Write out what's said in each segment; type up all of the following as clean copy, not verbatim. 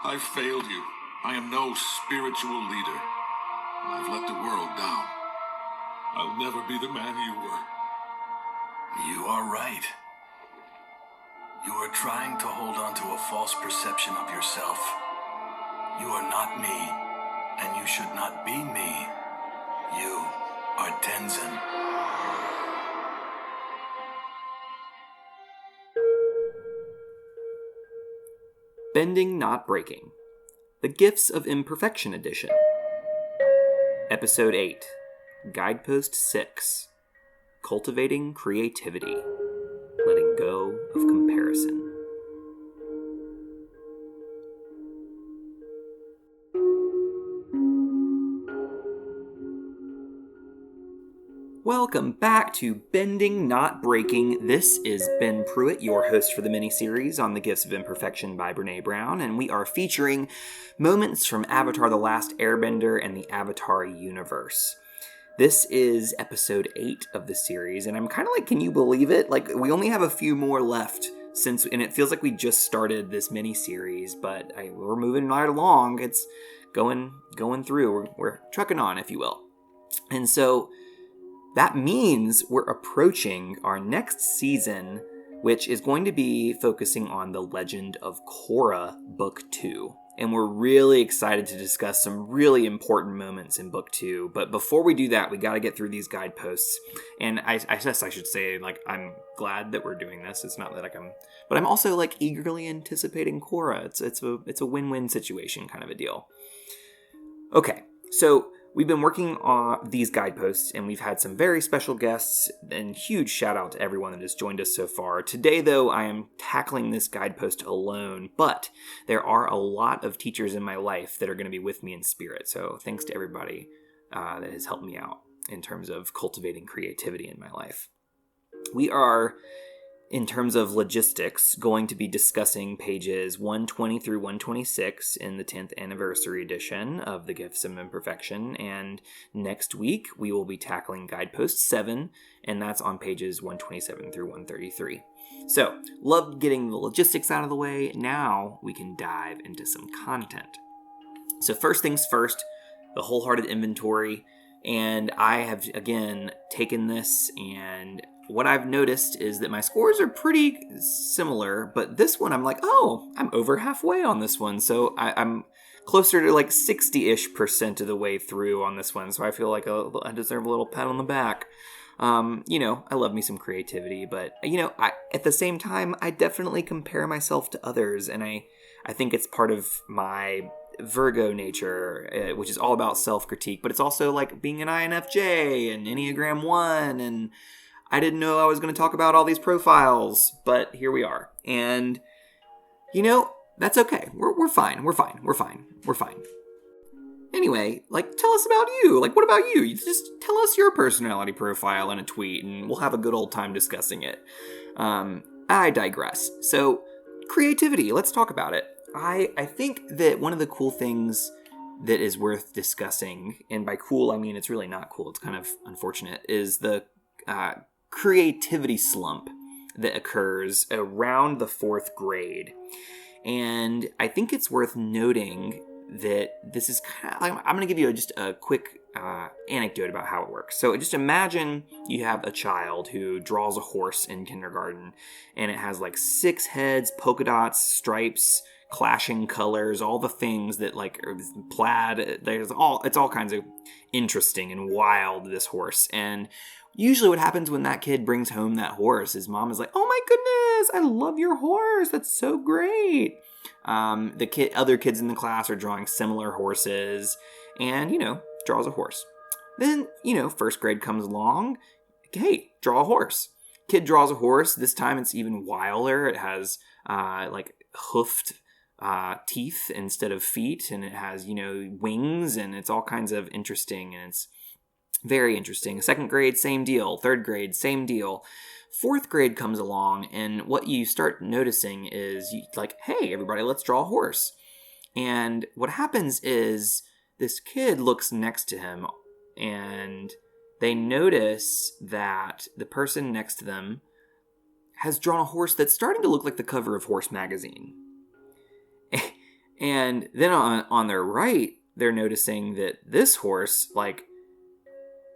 I failed you. I am no spiritual leader. And I've let the world down. I'll never be the man you were. You are right. You are trying to hold on to a false perception of yourself. You are not me, and you should not be me. You are Tenzin. Bending, Not Breaking. The Gifts of Imperfection Edition. Episode 8. Guidepost 6. Cultivating Creativity. Letting Go of Comparison. Welcome back to Bending, Not Breaking. This is Ben Pruitt, your host for the miniseries on the Gifts of Imperfection by Brene Brown, and we are featuring moments from Avatar: The Last Airbender and the Avatar universe. This is episode 8 of the series, and I'm kind of like, can you believe it? Like, we only have a few more left, and it feels like we just started this miniseries, but we're moving right along. It's going through. We're trucking on, if you will. And so that means we're approaching our next season, which is going to be focusing on The Legend of Korra, Book 2. And we're really excited to discuss some really important moments in Book 2. But before we do that, we got to get through these guideposts. And I guess I should say, like, I'm glad that we're doing this. It's not that but I'm also, like, eagerly anticipating Korra. It's a win-win situation kind of a deal. Okay, so we've been working on these guideposts, and we've had some very special guests, and huge shout out to everyone that has joined us so far. Today, though, I am tackling this guidepost alone, but there are a lot of teachers in my life that are going to be with me in spirit, so thanks to everybody that has helped me out in terms of cultivating creativity in my life. We are, in terms of logistics, going to be discussing pages 120 through 126 in the 10th anniversary edition of The Gifts of Imperfection, and next week we will be tackling Guidepost 7, and that's on pages 127 through 133. So, loved getting the logistics out of the way. Now we can dive into some content. So first things first, the wholehearted inventory, and I have, again, taken this, and what I've noticed is that my scores are pretty similar, but this one I'm like, oh, I'm over halfway on this one. So I'm closer to like 60-ish% of the way through on this one. So I feel like I deserve a little pat on the back. I love me some creativity, but, at the same time, I definitely compare myself to others. And I think it's part of my Virgo nature, which is all about self-critique, but it's also like being an INFJ and Enneagram 1, and I didn't know I was going to talk about all these profiles, but here we are. And, that's okay. We're fine. We're fine. Anyway, tell us about you. What about you? You just tell us your personality profile in a tweet, and we'll have a good old time discussing it. I digress. So, creativity. Let's talk about it. I think that one of the cool things that is worth discussing, and by cool, I mean it's really not cool, it's kind of unfortunate, is the creativity slump that occurs around the 4th grade. And I think it's worth noting that this is kind of, I'm going to give you just a quick anecdote about how it works. So just imagine you have a child who draws a horse in kindergarten, and it has 6 heads, polka dots, stripes, clashing colors, all the things that plaid, it's all kinds of interesting and wild, this horse. And usually what happens when that kid brings home that horse is mom is like, oh my goodness, I love your horse. That's so great. Other kids in the class are drawing similar horses, and, draws a horse. Then, 1st grade comes along. Hey, draw a horse. Kid draws a horse. This time it's even wilder. It has, hoofed teeth instead of feet, and it has, wings, and it's all kinds of interesting, and it's very interesting. 2nd grade, same deal. 3rd grade, same deal. 4th grade comes along, and what you start noticing is, hey, everybody, let's draw a horse. And what happens is this kid looks next to him, and they notice that the person next to them has drawn a horse that's starting to look like the cover of Horse magazine. And then on their right, they're noticing that this horse, like,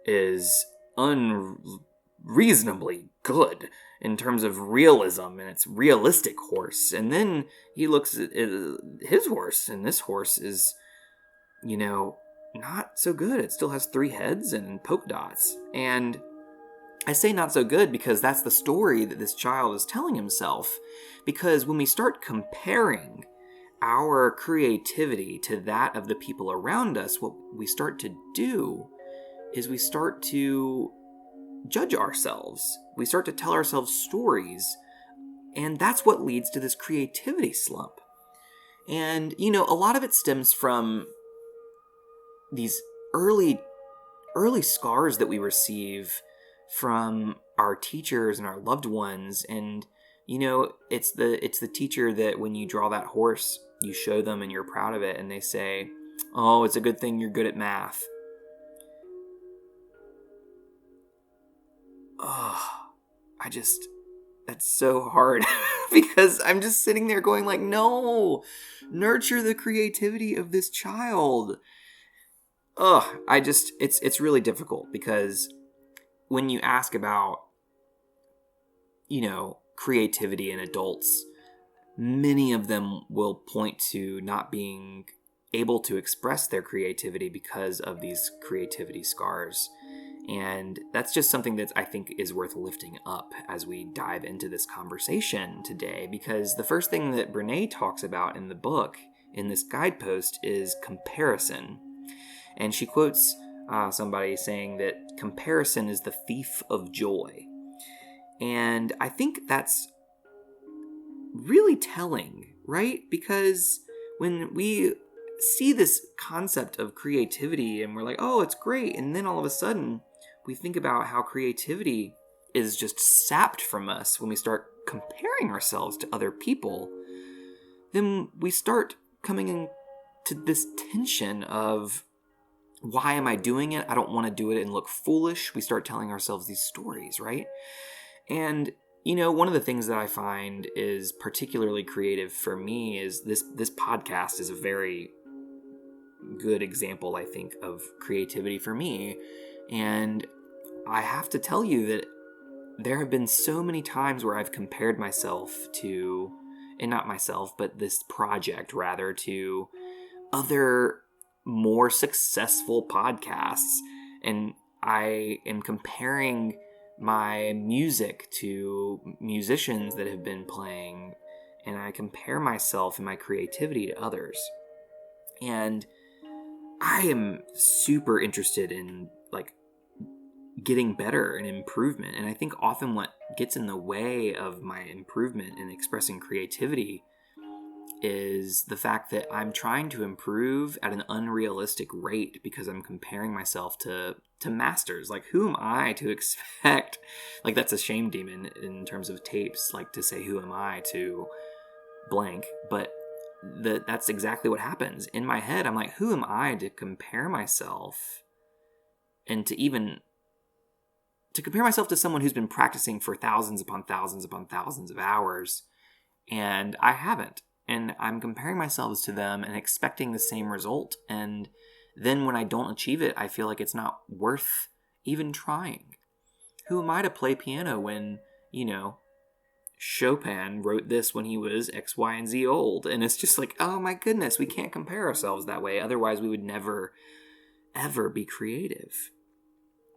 is unreasonably good in terms of realism, and it's realistic horse. And then he looks at his horse, and this horse is, not so good. It still has 3 heads and polka dots. And I say not so good because that's the story that this child is telling himself. Because when we start comparing our creativity to that of the people around us, what we start to do is we start to judge ourselves. We start to tell ourselves stories, and that's what leads to this creativity slump. And, a lot of it stems from these early scars that we receive from our teachers and our loved ones. And, it's the teacher that when you draw that horse, you show them and you're proud of it, and they say, "Oh, it's a good thing you're good at math." Oh, that's so hard because I'm just sitting there going like, no, nurture the creativity of this child. It's really difficult because when you ask about, creativity in adults, many of them will point to not being able to express their creativity because of these creativity scars. And that's just something that I think is worth lifting up as we dive into this conversation today, because the first thing that Brene talks about in the book, in this guidepost, is comparison. And she quotes somebody saying that comparison is the thief of joy. And I think that's really telling, right? Because when we see this concept of creativity and we're like, oh, it's great, and then all of a sudden we think about how creativity is just sapped from us when we start comparing ourselves to other people, then we start coming into this tension of, why am I doing it? I don't want to do it and look foolish. We start telling ourselves these stories, right? And, one of the things that I find is particularly creative for me is this podcast is a very good example, I think, of creativity for me. And I have to tell you that there have been so many times where I've compared myself to, and not myself, but this project rather, to other more successful podcasts. And I am comparing my music to musicians that have been playing, and I compare myself and my creativity to others. And I am super interested in getting better and improvement. And I think often what gets in the way of my improvement in expressing creativity is the fact that I'm trying to improve at an unrealistic rate because I'm comparing myself to masters. Like, who am I to expect? Like, that's a shame demon in terms of tapes, like to say, who am I to blank? But that's exactly what happens. In my head, I'm like, who am I to compare myself and to compare myself to someone who's been practicing for thousands upon thousands upon thousands of hours, and I haven't. And I'm comparing myself to them and expecting the same result. And then when I don't achieve it, I feel like it's not worth even trying. Who am I to play piano when, Chopin wrote this when he was X, Y, and Z old? And it's just like, oh my goodness, we can't compare ourselves that way. Otherwise, we would never, ever be creative.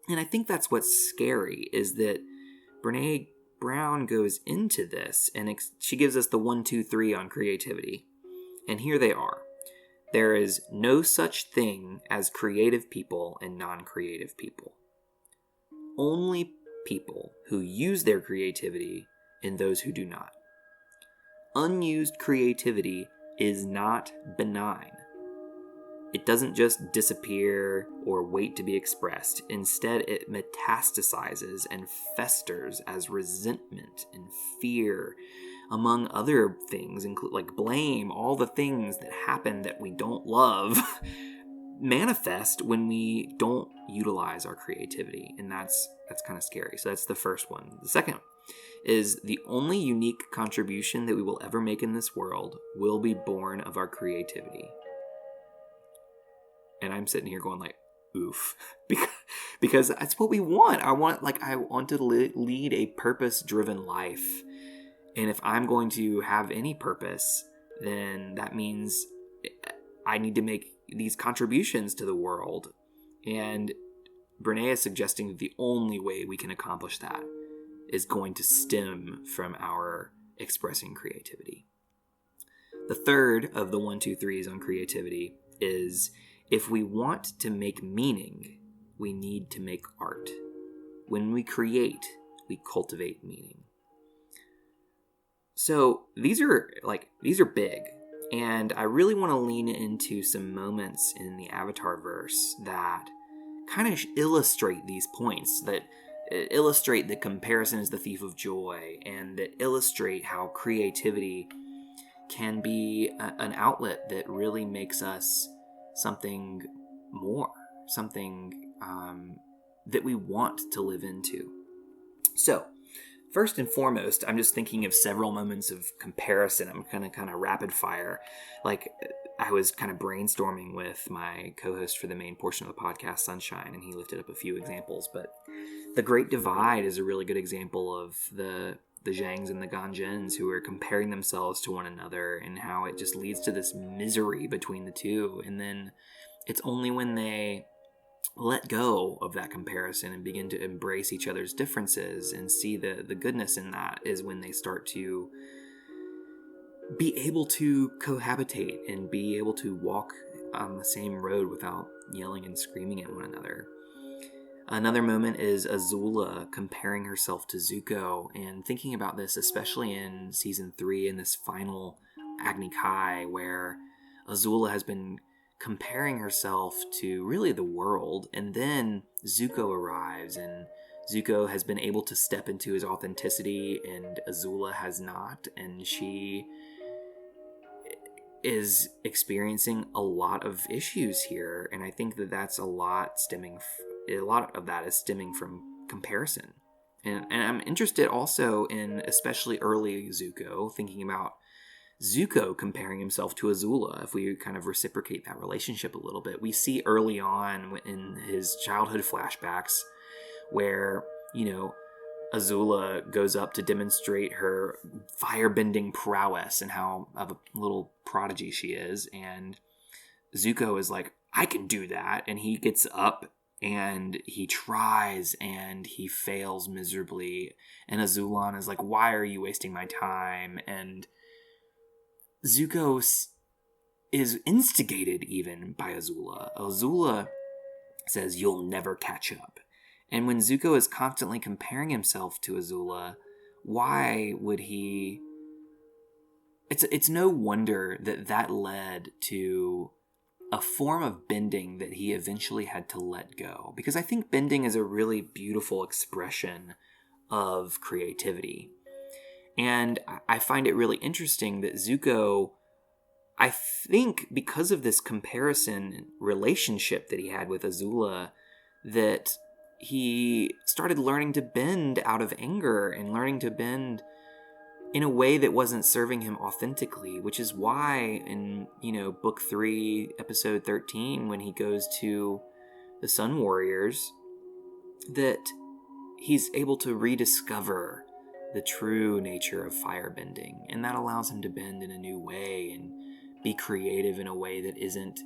And I think that's what's scary, is that Brene Brown goes into this and she gives us the 1, 2, 3 on creativity. And here they are. There is no such thing as creative people and non-creative people. Only people who use their creativity and those who do not. Unused creativity is not benign. It doesn't just disappear or wait to be expressed. Instead, it metastasizes and festers as resentment and fear, among other things, like blame. All the things that happen that we don't love manifest when we don't utilize our creativity, and that's kind of scary. So that's the first one. The second is the only unique contribution that we will ever make in this world will be born of our creativity. And I'm sitting here going like, oof, because that's what we want. I want to lead a purpose-driven life. And if I'm going to have any purpose, then that means I need to make these contributions to the world. And Brene is suggesting that the only way we can accomplish that is going to stem from our expressing creativity. The third of the 1, 2, 3s on creativity is, if we want to make meaning, we need to make art. When we create, we cultivate meaning. So these are big. And I really want to lean into some moments in the Avatar verse that kind of illustrate these points, that illustrate that comparison is the thief of joy, and that illustrate how creativity can be an outlet that really makes us something more, something that we want to live into. So, first and foremost, I'm just thinking of several moments of comparison. I'm kind of rapid fire. Like, I was kind of brainstorming with my co-host for the main portion of the podcast, Sunshine, and he lifted up a few examples. But the Great Divide is a really good example of the Zhangs and the Ganjins who are comparing themselves to one another, and how it just leads to this misery between the two. And then it's only when they let go of that comparison and begin to embrace each other's differences and see the goodness in that is when they start to be able to cohabitate and be able to walk on the same road without yelling and screaming at one another. Another moment is Azula comparing herself to Zuko, and thinking about this especially in season 3 in this final Agni Kai, where Azula has been comparing herself to really the world, and then Zuko arrives, and Zuko has been able to step into his authenticity and Azula has not, and she is experiencing a lot of issues here, and I think that that's a lot of that is stemming from comparison. And I'm interested also in especially early Zuko, thinking about Zuko comparing himself to Azula. If we kind of reciprocate that relationship a little bit, we see early on in his childhood flashbacks where, Azula goes up to demonstrate her firebending prowess and how of a little prodigy she is, and Zuko is like, I can do that, and he gets up and he tries and he fails miserably, and Azulon is like, why are you wasting my time? And Zuko is instigated even by Azula. Azula says, you'll never catch up. And when Zuko is constantly comparing himself to Azula, why would he... It's no wonder that led to a form of bending that he eventually had to let go. Because I think bending is a really beautiful expression of creativity. And I find it really interesting that Zuko, I think because of this comparison relationship that he had with Azula, that he started learning to bend out of anger and learning to bend in a way that wasn't serving him authentically, which is why in, book 3, episode 13, when he goes to the Sun Warriors, that he's able to rediscover the true nature of firebending, and that allows him to bend in a new way and be creative in a way that isn't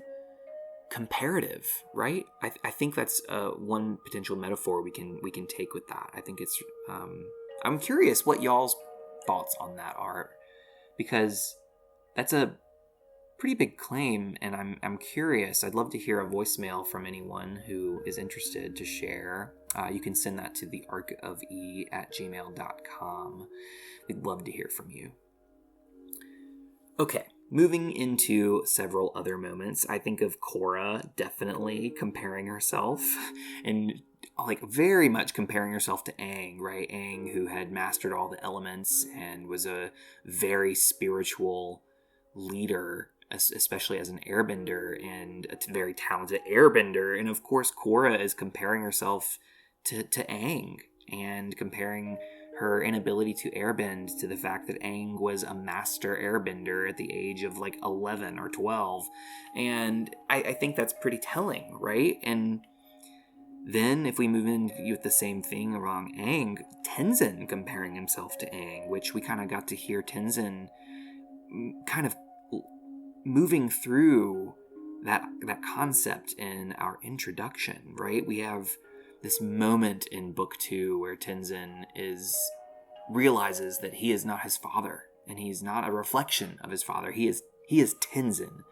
comparative, right? I think that's one potential metaphor we can take with that. I think it's I'm curious what y'all's thoughts on that are, because that's a pretty big claim, and I'm curious. I'd love to hear a voicemail from anyone who is interested to share. You can send that to the arkofE@gmail.com. We'd love to hear from you. Okay, moving into several other moments. I think of Korra definitely comparing herself, and very much comparing herself to Aang, right? Aang, who had mastered all the elements and was a very spiritual leader, especially as an airbender, and a very talented airbender. And of course, Korra is comparing herself to Aang and comparing her inability to airbend to the fact that Aang was a master airbender at the age of like 11 or 12. And I think that's pretty telling, right? And then if we move in with the same thing around Aang, Tenzin comparing himself to Aang, which we kind of got to hear Tenzin kind of moving through that concept in our introduction, right? We have this moment in book 2 where Tenzin realizes that he is not his father, and he's not a reflection of his father. He is Tenzin.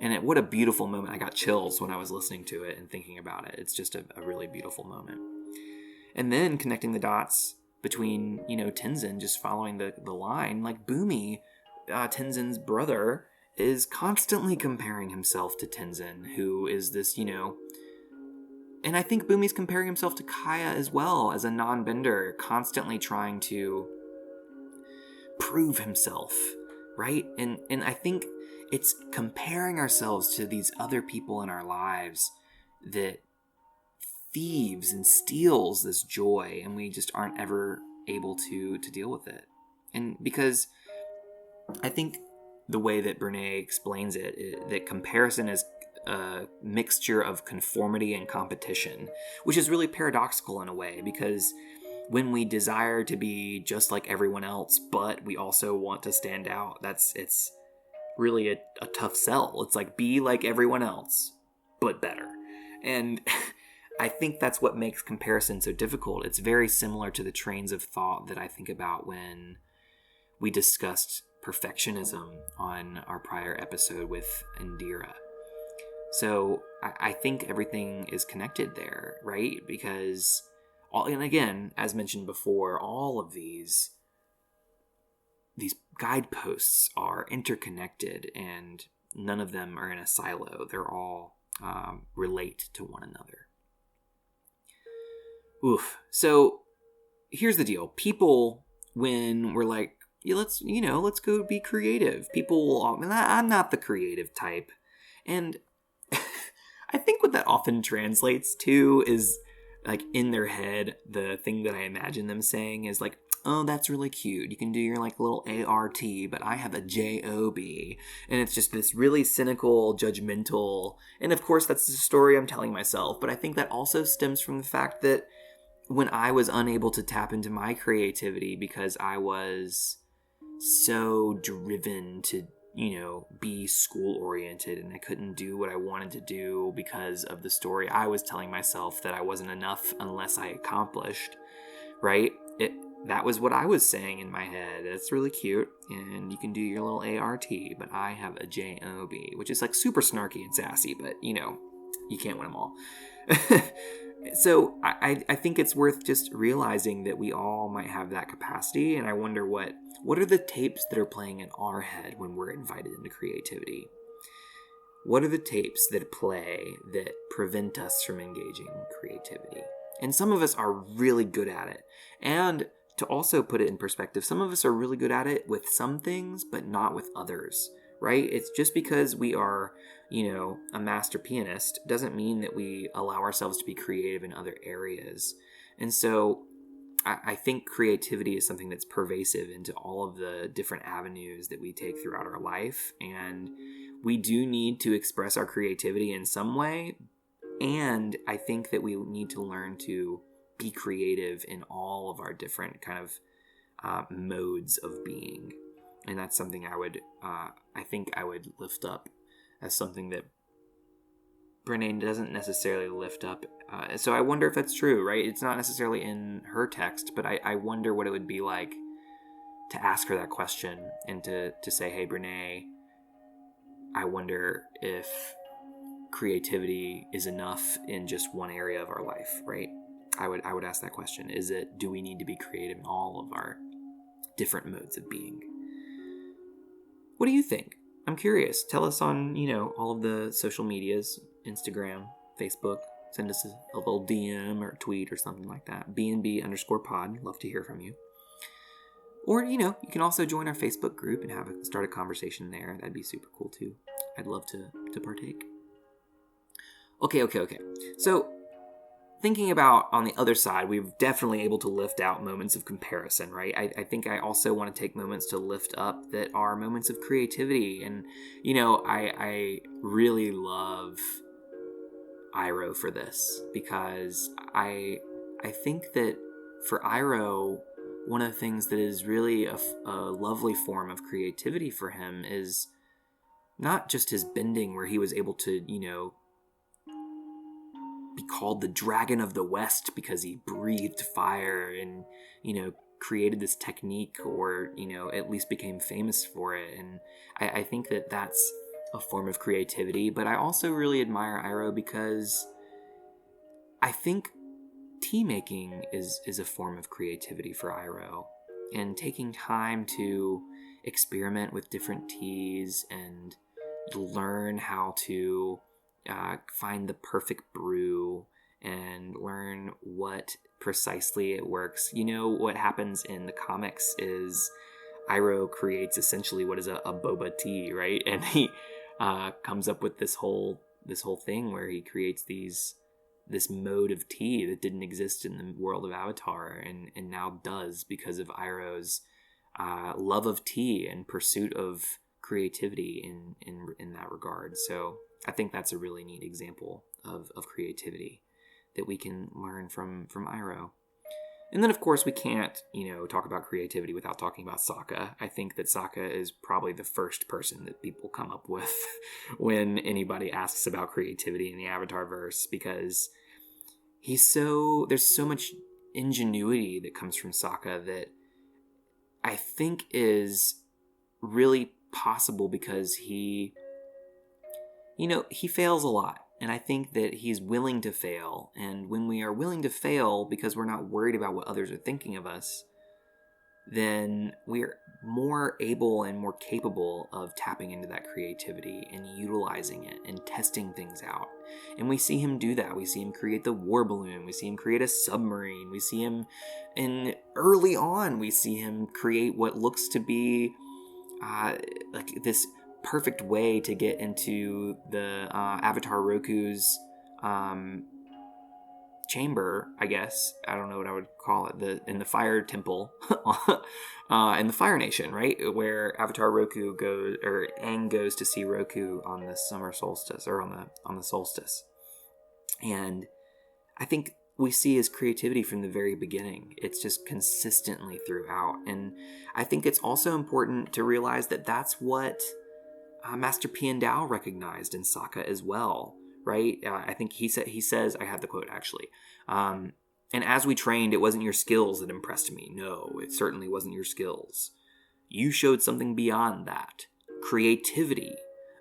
And what a beautiful moment. I got chills when I was listening to it and thinking about it. It's just a really beautiful moment. And then connecting the dots between, Tenzin just following the line, like Bumi, Tenzin's brother, is constantly comparing himself to Tenzin, who is this, and I think Bumi's comparing himself to Kaya as well, as a non-bender, constantly trying to prove himself, right? And I think it's comparing ourselves to these other people in our lives that thieves and steals this joy, and we just aren't ever able to deal with it. And because I think the way that Brene explains it, that comparison is a mixture of conformity and competition, which is really paradoxical in a way, because when we desire to be just like everyone else, but we also want to stand out, it's really a tough sell. It's like, be like everyone else, but better. And I think that's what makes comparison so difficult. It's very similar to the trains of thought that I think about when we discussed perfectionism on our prior episode with Indira. So I think everything is connected there, right? Because, and again, as mentioned before, all of these guideposts are interconnected, and none of them are in a silo. They're all relate to one another. Oof. So here's the deal. People, when we're like, yeah, let's go be creative. People will, I'm not the creative type. And I think what that often translates to is, like, in their head, the thing that I imagine them saying is like, oh, that's really cute. You can do your like little ART, but I have a JOB. And it's just this really cynical, judgmental, and of course that's the story I'm telling myself. But I think that also stems from the fact that when I was unable to tap into my creativity because I was so driven to, be school oriented, and I couldn't do what I wanted to do because of the story I was telling myself that I wasn't enough unless I accomplished, right? That was what I was saying in my head. It's really cute, and you can do your little ART, but I have a JOB, which is like super snarky and sassy, but you can't win them all. So I think it's worth just realizing that we all might have that capacity, and I wonder what are the tapes that are playing in our head when we're invited into creativity? What are the tapes that play that prevent us from engaging in creativity? And some of us are really good at it. And to also put it in perspective, some of us are really good at it with some things, but not with others, right? It's just because we are, a master pianist doesn't mean that we allow ourselves to be creative in other areas. And so I think creativity is something that's pervasive into all of the different avenues that we take throughout our life. And we do need to express our creativity in some way. And I think that we need to learn to be creative in all of our different kind of modes of being. And that's something I think I would lift up as something that Brene doesn't necessarily lift up. So I wonder if that's true, right? It's not necessarily in her text, but I wonder what it would be like to ask her that question and to say, hey, Brene, I wonder if creativity is enough in just one area of our life, right? I would ask that question. Do we need to be creative in all of our different modes of being? What do you think? I'm curious. Tell us on, all of the social medias, Instagram, Facebook. Send us a little DM or tweet or something like that. BNB_pod. Love to hear from you. Or, you can also join our Facebook group and start a conversation there. That'd be super cool too. I'd love to partake. Okay. So, thinking about on the other side, we're definitely able to lift out moments of comparison, right? I think I also want to take moments to lift up that are moments of creativity. And, I really love Iroh for this, because I think that for Iroh, one of the things that is really a lovely form of creativity for him is not just his bending, where he was able to, be called the Dragon of the West because he breathed fire and, created this technique, or, at least became famous for it. And I think that that's a form of creativity. But I also really admire Iroh because I think tea making is a form of creativity for Iroh. And taking time to experiment with different teas and learn how to find the perfect brew and learn what precisely it works. What happens in the comics is Iroh creates essentially what is a boba tea, right? And he comes up with this whole thing where he creates this mode of tea that didn't exist in the world of Avatar, and now does because of Iroh's love of tea and pursuit of creativity in that regard. So I think that's a really neat example of creativity that we can learn from Iroh. And then, of course, we can't, talk about creativity without talking about Sokka. I think that Sokka is probably the first person that people come up with when anybody asks about creativity in the Avatar verse, because there's so much ingenuity that comes from Sokka that I think is really possible because he fails a lot. And I think that he's willing to fail. And when we are willing to fail because we're not worried about what others are thinking of us, then we're more able and more capable of tapping into that creativity and utilizing it and testing things out. And we see him do that. We see him create the war balloon. We see him create a submarine. We see him, and early on, we see him create what looks to be like this perfect way to get into the Avatar Roku's chamber, I guess. I don't know what I would call it. In the Fire Temple in the Fire Nation, right? Where Avatar Roku goes, or Aang goes to see Roku on the summer solstice, or on the solstice. And I think we see his creativity from the very beginning. It's just consistently throughout. And I think it's also important to realize that that's what Master Piandao recognized in Sokka as well, right? I think he says, I have the quote actually, and as we trained, it wasn't your skills that impressed me. No, it certainly wasn't your skills. You showed something beyond that. Creativity,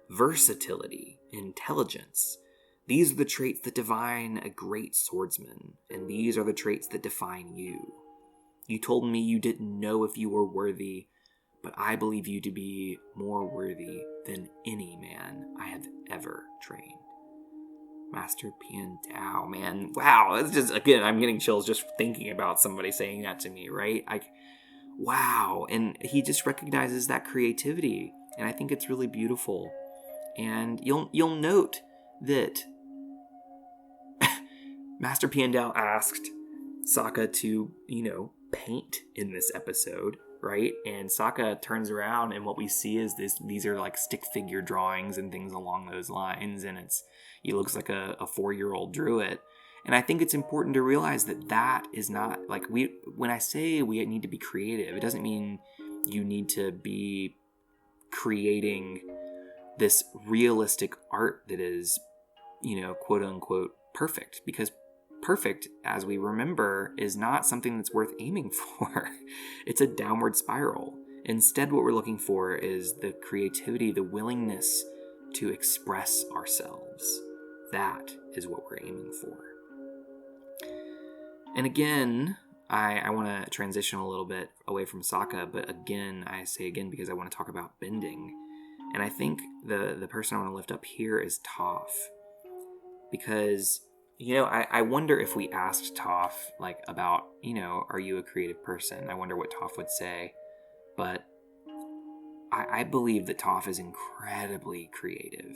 versatility, intelligence. These are the traits that define a great swordsman, and these are the traits that define you. You told me you didn't know if you were worthy, but I believe you to be more worthy than any man I have ever trained. Master Piandao, man. Wow, that's just, again, I'm getting chills just thinking about somebody saying that to me, right? Wow. And he just recognizes that creativity, and I think it's really beautiful. And you'll note that Master Piandao asked Sokka to, paint in this episode, right? And Sokka turns around, and what we see is these are like stick figure drawings and things along those lines, and he looks like a 4-year-old drew it. And I think it's important to realize that is not, like, when I say we need to be creative, it doesn't mean you need to be creating this realistic art that is, quote unquote perfect, because perfect, as we remember, is not something that's worth aiming for. It's a downward spiral. Instead, what we're looking for is the creativity, the willingness to express ourselves. That is what we're aiming for. And again, I want to transition a little bit away from Sokka, but again, I say again because I want to talk about bending. And I think the person I want to lift up here is Toph. Because, I wonder if we asked Toph, about, are you a creative person? I wonder what Toph would say. But I believe that Toph is incredibly creative.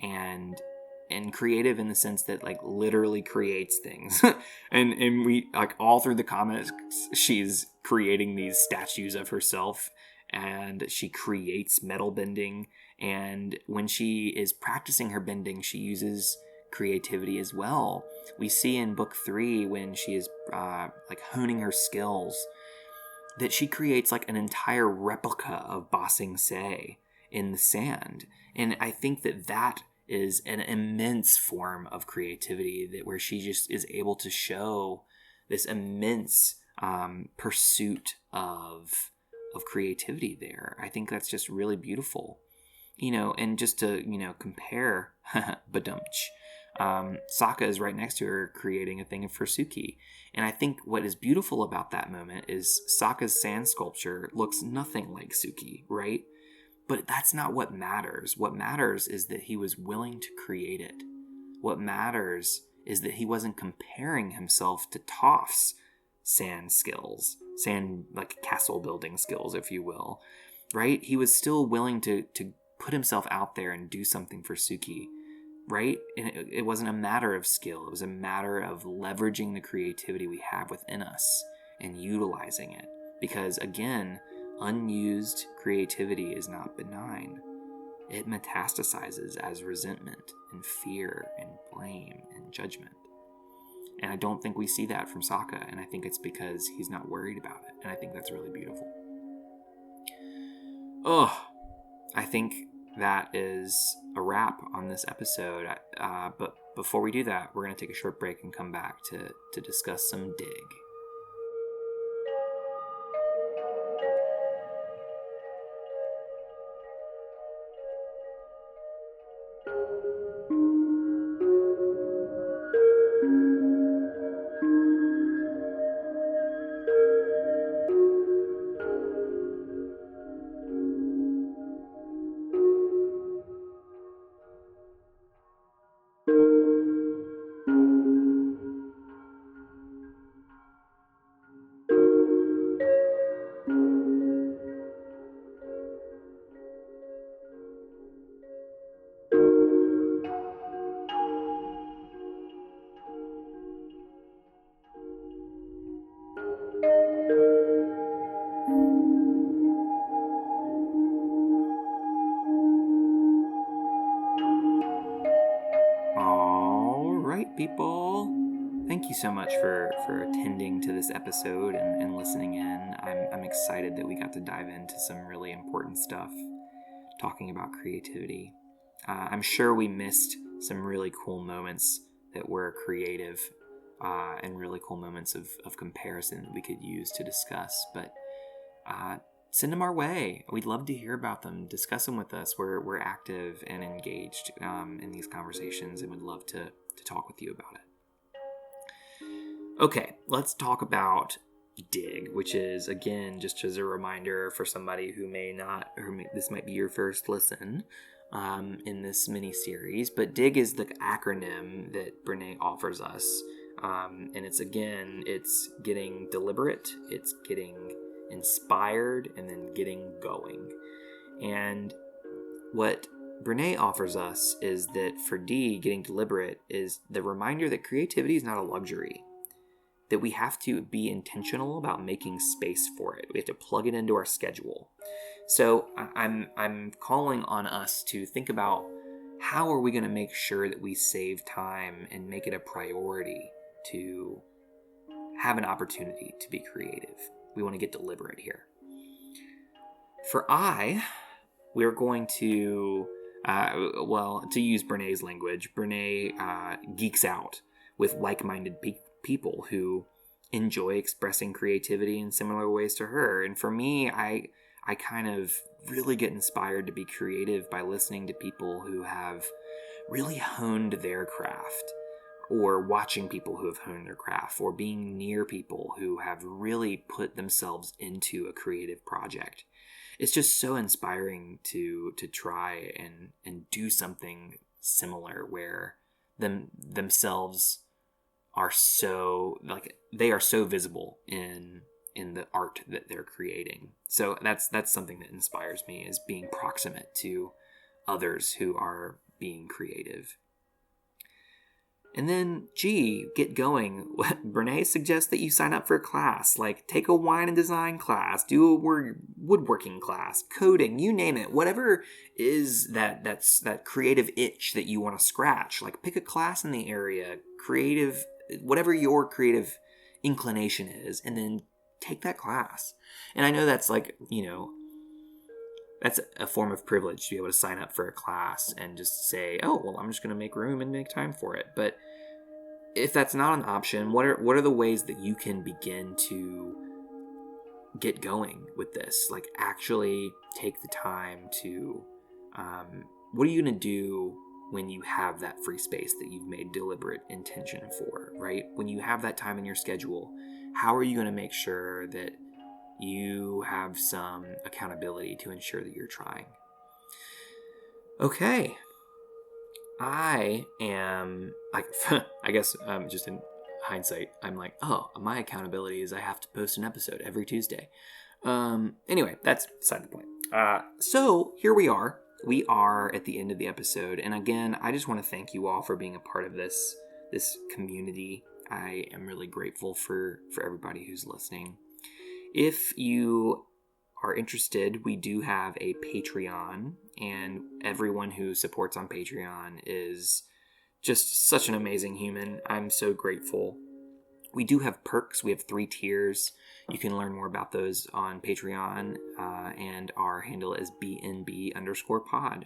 And and creative in the sense that like literally creates things. and we like all through the comics, she's creating these statues of herself, and she creates metal bending. And when she is practicing her bending, she uses creativity as well. We see in book 3 when she is like honing her skills that she creates like an entire replica of Ba Sing Se in the sand. And I think that is an immense form of creativity, that where she just is able to show this immense pursuit of creativity there. I think that's just really beautiful. And just to, compare, badumch, Sokka is right next to her creating a thing for Suki. And I think what is beautiful about that moment is Sokka's sand sculpture looks nothing like Suki, right? But that's not what matters. What matters is that he was willing to create it. What matters is that he wasn't comparing himself to Toph's sand skills, sand like castle building skills, if you will, right? He was still willing to put himself out there and do something for Suki, right? And it wasn't a matter of skill. It was a matter of leveraging the creativity we have within us and utilizing it. Because again, unused creativity is not benign. It metastasizes as resentment and fear and blame and judgment. And I don't think we see that from Sokka, and I think it's because he's not worried about it. And I think that's really beautiful. I think that is a wrap on this episode. But before we do that, we're going to take a short break and come back to discuss some Dig. People, thank you so much for attending to this episode and listening in. I'm excited that we got to dive into some really important stuff talking about creativity. I'm sure we missed some really cool moments that were creative and really cool moments of comparison that we could use to discuss, but send them our way. We'd love to hear about them. Discuss them with us. We're active and engaged in these conversations, and would love to talk with you about it. Okay, let's talk about Dig, which is, again, just as a reminder for somebody who this might be your first listen in this mini-series, but Dig is the acronym that Brene offers us. And it's getting deliberate, it's getting inspired, and then getting going. And what Brene offers us is that for D, getting deliberate is the reminder that creativity is not a luxury, that we have to be intentional about making space for it. We have to plug it into our schedule. So I'm calling on us to think about, how are we going to make sure that we save time and make it a priority to have an opportunity to be creative? We want to get deliberate here. For we're going to, to use Brene's language, Brene geeks out with like-minded people who enjoy expressing creativity in similar ways to her. And for me, I kind of really get inspired to be creative by listening to people who have really honed their craft, or watching people who have honed their craft, or being near people who have really put themselves into a creative project. It's just so inspiring to try and do something similar, where themselves are so, like, they are so visible in the art that they're creating. So that's something that inspires me, is being proximate to others who are being creative. And then, get going. Brene suggests that you sign up for a class, like take a wine and design class, do a woodworking class, coding, you name it. Whatever is that's that creative itch that you want to scratch, like pick a class in the area, creative, whatever your creative inclination is, and then take that class. And I know that's like, that's a form of privilege to be able to sign up for a class and just say, oh, well, I'm just going to make room and make time for it. But if that's not an option, what are the ways that you can begin to get going with this? Like actually take the time to, what are you going to do when you have that free space that you've made deliberate intention for, right? When you have that time in your schedule, how are you going to make sure that you have some accountability to ensure that you're trying? Okay. I am, like, I guess just in hindsight, I'm like, oh, my accountability is I have to post an episode every Tuesday. Anyway, that's beside the point. So here we are. We are at the end of the episode. And again, I just want to thank you all for being a part of this community. I am really grateful for everybody who's listening. If you are interested, we do have a Patreon, and everyone who supports on Patreon is just such an amazing human. I'm so grateful. We do have perks. We have 3 tiers. You can learn more about those on Patreon, and our handle is BNB_pod.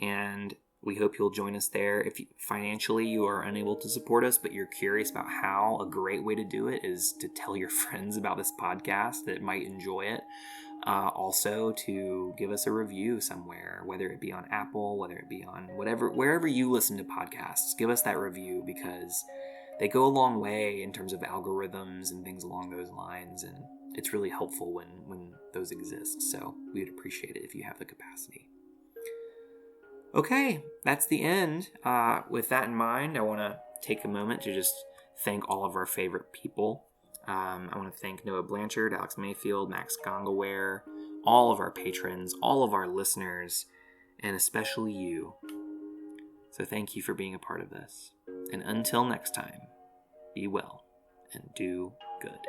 And we hope you'll join us there. If financially you are unable to support us, but you're curious about how, a great way to do it is to tell your friends about this podcast that might enjoy it. Also to give us a review somewhere, whether it be on Apple, whether it be on wherever you listen to podcasts. Give us that review because they go a long way in terms of algorithms and things along those lines, and it's really helpful when those exist. So we would appreciate it if you have the capacity. Okay, that's the end. With that in mind, I want to take a moment to just thank all of our favorite people. I want to thank Noah Blanchard, Alex Mayfield, Max Gongaware, all of our patrons, all of our listeners, and especially you. So thank you for being a part of this. And until next time, be well and do good.